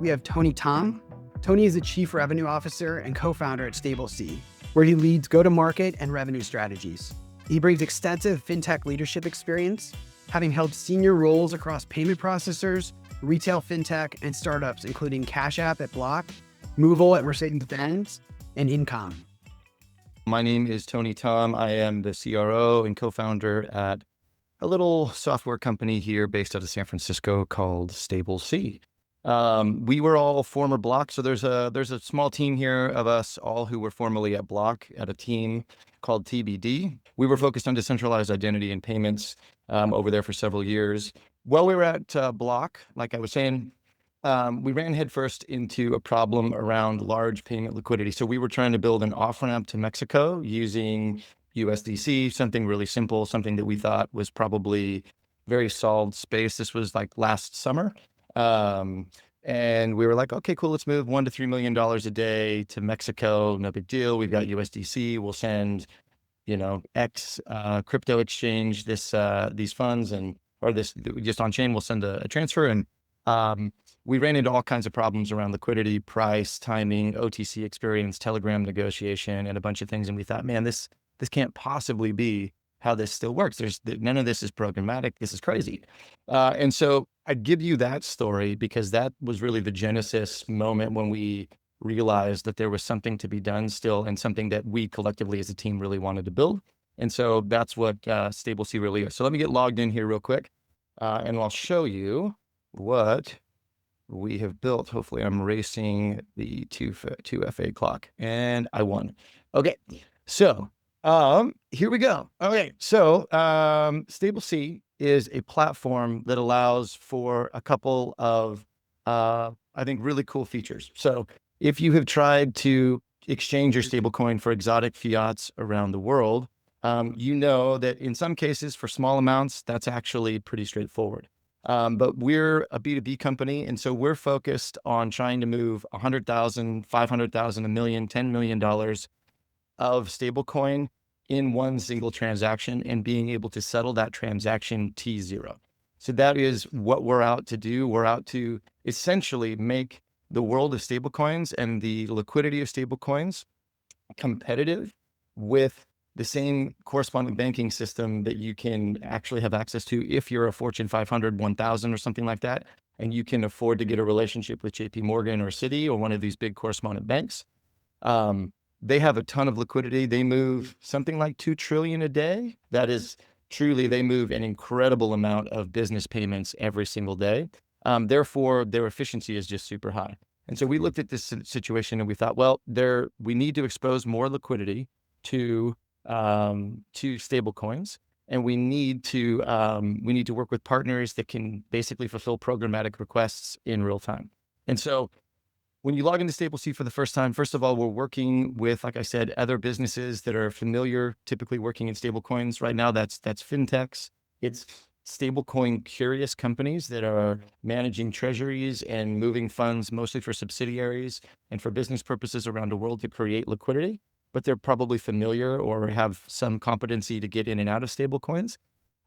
we have Tony Tom. Tony is the Chief Revenue Officer and co-founder at StableC, where he leads go-to-market and revenue strategies. He brings extensive fintech leadership experience, having held senior roles across payment processors, retail fintech, and startups, including Cash App at Block, Movable at Mercedes-Benz, and Incom. My name is Tony Tom. I am the CRO and co-founder at a little software company here based out of San Francisco called StableC. We were all former Block, so there's a small team here of us all who were formerly at Block at a team called TBD. We were focused on decentralized identity and payments over there for several years. While we were at Block, like I was saying, we ran headfirst into a problem around large payment liquidity. So we were trying to build an off-ramp to Mexico using USDC, something really simple, something that we thought was probably very solved space. This was like last summer. And we were like, okay, cool. Let's move $1 to $3 million a day to Mexico. No big deal. We've got USDC. We'll send, X crypto exchange these funds or this just on chain. We'll send a transfer. And we ran into all kinds of problems around liquidity, price, timing, OTC experience, Telegram negotiation, and a bunch of things. And we thought, man, this can't possibly be how this still works. None of this is programmatic. This is crazy. And so I'd give you that story because that was really the genesis moment when we realized that there was something to be done still and something that we collectively as a team really wanted to build. And so that's what StableC really is. So let me get logged in here real quick and I'll show you what we have built. Hopefully I'm racing the 2FA clock and I won. Okay, so here we go. Okay, so StableC is a platform that allows for a couple of, I think, really cool features. So if you have tried to exchange your stablecoin for exotic fiats around the world, you know that in some cases for small amounts, that's actually pretty straightforward. But we're a B2B company, and so we're focused on trying to move 100,000, 500,000, $1 million, $10 million of stablecoin in one single transaction and being able to settle that transaction T0. So that is what we're out to do. We're out to essentially make the world of stablecoins and the liquidity of stablecoins competitive with the same corresponding banking system that you can actually have access to if you're a Fortune 500, 1000 or something like that, and you can afford to get a relationship with JP Morgan or Citi or one of these big correspondent banks. They have a ton of liquidity. They move something like 2 trillion a day. That is truly, they move an incredible amount of business payments every single day. Therefore, their efficiency is just super high. And so we looked at this situation and we thought, well, we need to expose more liquidity to stable coins. And we need to work with partners that can basically fulfill programmatic requests in real time. And so when you log into StableC for the first time, first of all, we're working with, like I said, other businesses that are familiar, typically working in stablecoins. Right now, that's fintechs. It's stablecoin curious companies that are managing treasuries and moving funds mostly for subsidiaries and for business purposes around the world to create liquidity, but they're probably familiar or have some competency to get in and out of stablecoins.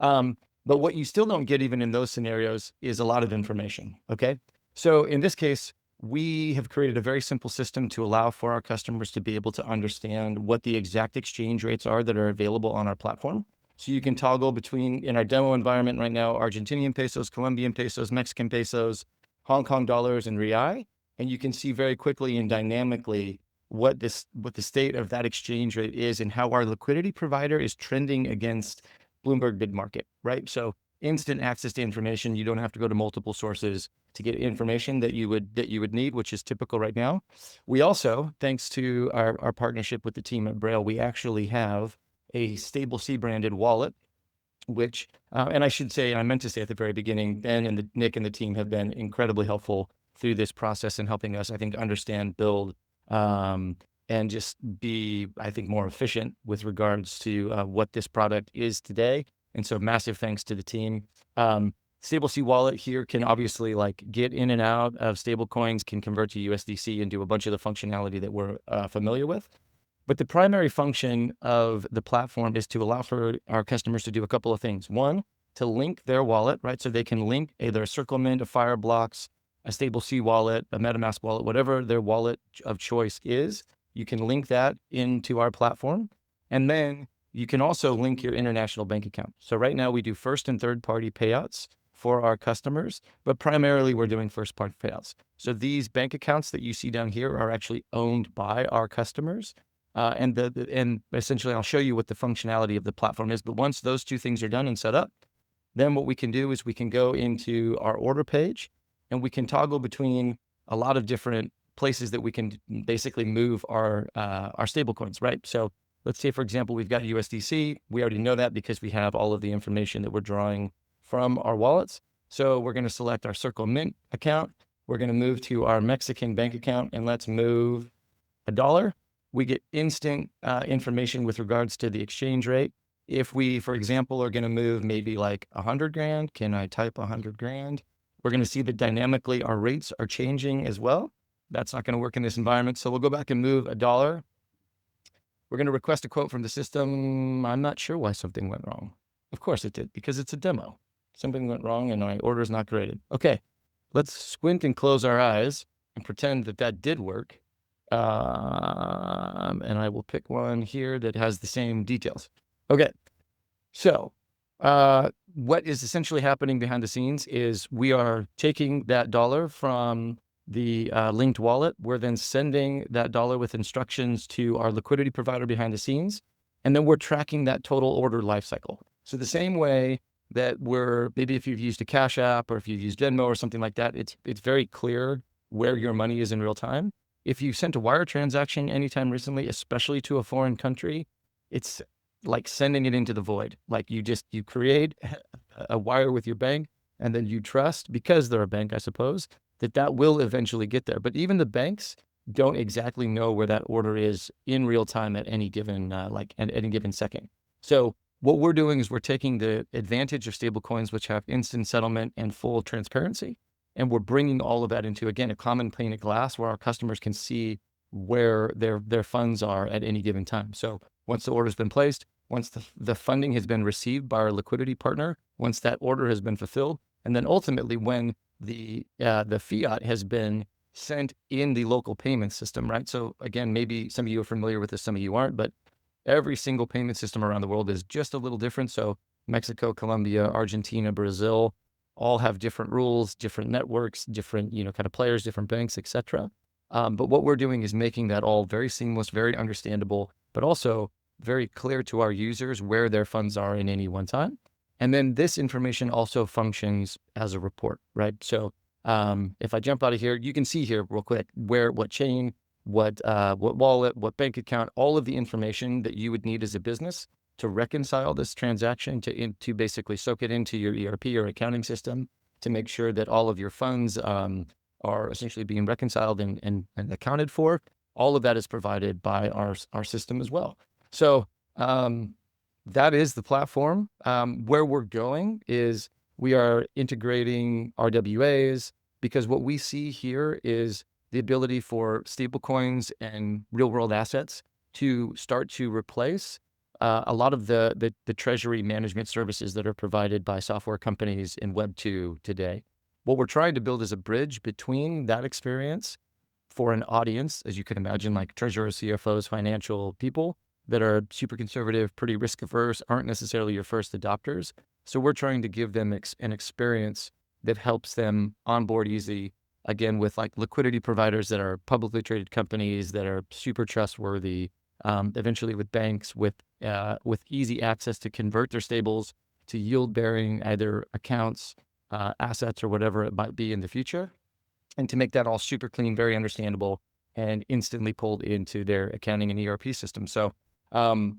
But what you still don't get even in those scenarios is a lot of information, okay? So in this case, we have created a very simple system to allow for our customers to be able to understand what the exact exchange rates are that are available on our platform. So you can toggle between, in our demo environment right now, Argentinian pesos, Colombian pesos, Mexican pesos, Hong Kong dollars, and real. And you can see very quickly and dynamically what the state of that exchange rate is and how our liquidity provider is trending against Bloomberg bid market, right? So instant access to information. You don't have to go to multiple sources to get information that you would need, which is typical right now. We also, thanks to our partnership with the team at Braille, we actually have a StableC branded wallet, which, and I should say, and I meant to say at the very beginning, Ben and Nick and the team have been incredibly helpful through this process and helping us, I think, understand, build, and just be, I think, more efficient with regards to what this product is today. And so massive thanks to the team. StableC wallet here can obviously get in and out of stable coins, can convert to USDC and do a bunch of the functionality that we're familiar with. But the primary function of the platform is to allow for our customers to do a couple of things. One, to link their wallet, right? So they can link either a Circle Mint, a Fireblocks, a Stable C wallet, a MetaMask wallet, whatever their wallet of choice is, you can link that into our platform. And then you can also link your international bank account. So right now we do first and third party payouts for our customers, but primarily we're doing first party payouts. So these bank accounts that you see down here are actually owned by our customers. And essentially I'll show you what the functionality of the platform is. But once those two things are done and set up, then what we can do is we can go into our order page and we can toggle between a lot of different places that we can basically move our stable coins, right? So let's say, for example, we've got USDC. We already know that because we have all of the information that we're drawing from our wallets. So we're going to select our Circle Mint account. We're going to move to our Mexican bank account and let's move $1. We get instant information with regards to the exchange rate. If we, for example, are going to move maybe like 100 grand, can I type 100 grand? We're going to see that dynamically our rates are changing as well. That's not going to work in this environment. So we'll go back and move $1. We're going to request a quote from the system. I'm not sure why something went wrong. Of course it did, because it's a demo. Something went wrong and my order is not created. Okay, let's squint and close our eyes and pretend that that did work. And I will pick one here that has the same details. Okay, so what is essentially happening behind the scenes is we are taking that dollar from the linked wallet. We're then sending that dollar with instructions to our liquidity provider behind the scenes. And then we're tracking that total order lifecycle. So the same way that maybe if you've used a Cash App or if you've used Venmo or something like that, it's very clear where your money is in real time. If you sent a wire transaction anytime recently, especially to a foreign country, it's like sending it into the void. Like you create a wire with your bank and then you trust, because they're a bank, I suppose, that will eventually get there. But even the banks don't exactly know where that order is in real time at any given, at any given second. So what we're doing is we're taking the advantage of stablecoins, which have instant settlement and full transparency. And we're bringing all of that into, again, a common pane of glass where our customers can see where their funds are at any given time. So once the order's been placed, once the funding has been received by our liquidity partner, once that order has been fulfilled, and then ultimately when the fiat has been sent in the local payment system, right? So again, maybe some of you are familiar with this, some of you aren't, but every single payment system around the world is just a little different. So Mexico, Colombia, Argentina, Brazil, all have different rules, different networks, different, kind of players, different banks, etc. But what we're doing is making that all very seamless, very understandable, but also very clear to our users where their funds are in any one time. And then this information also functions as a report, right? So if I jump out of here, you can see here real quick what chain, what wallet, what bank account, all of the information that you would need as a business to reconcile this transaction, to basically soak it into your ERP or accounting system, to make sure that all of your funds are essentially being reconciled and accounted for. All of that is provided by our system as well. So that is the platform. Where we're going is we are integrating RWAs, because what we see here is the ability for stablecoins and real world assets to start to replace a lot of the treasury management services that are provided by software companies in Web 2 today. What we're trying to build is a bridge between that experience for an audience, as you can imagine, like treasurers, CFOs, financial people that are super conservative, pretty risk averse, aren't necessarily your first adopters. So we're trying to give them an experience that helps them onboard easy, again, with like liquidity providers that are publicly traded companies that are super trustworthy, eventually with banks with easy access to convert their stables to yield bearing either accounts, assets, or whatever it might be in the future, and to make that all super clean, very understandable, and instantly pulled into their accounting and ERP system. So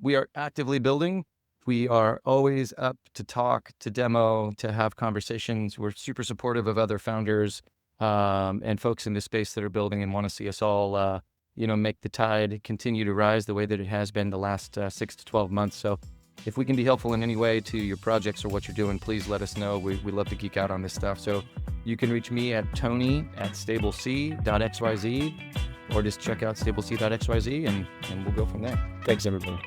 we are actively building. We are always up to talk, to demo, to have conversations. We're super supportive of other founders and folks in this space that are building and want to see us all, make the tide continue to rise the way that it has been the last 6 to 12 months. So if we can be helpful in any way to your projects or what you're doing, please let us know. We love to geek out on this stuff. So you can reach me at tony@stablec.xyz, or just check out stablec.xyz and we'll go from there. Thanks, everybody.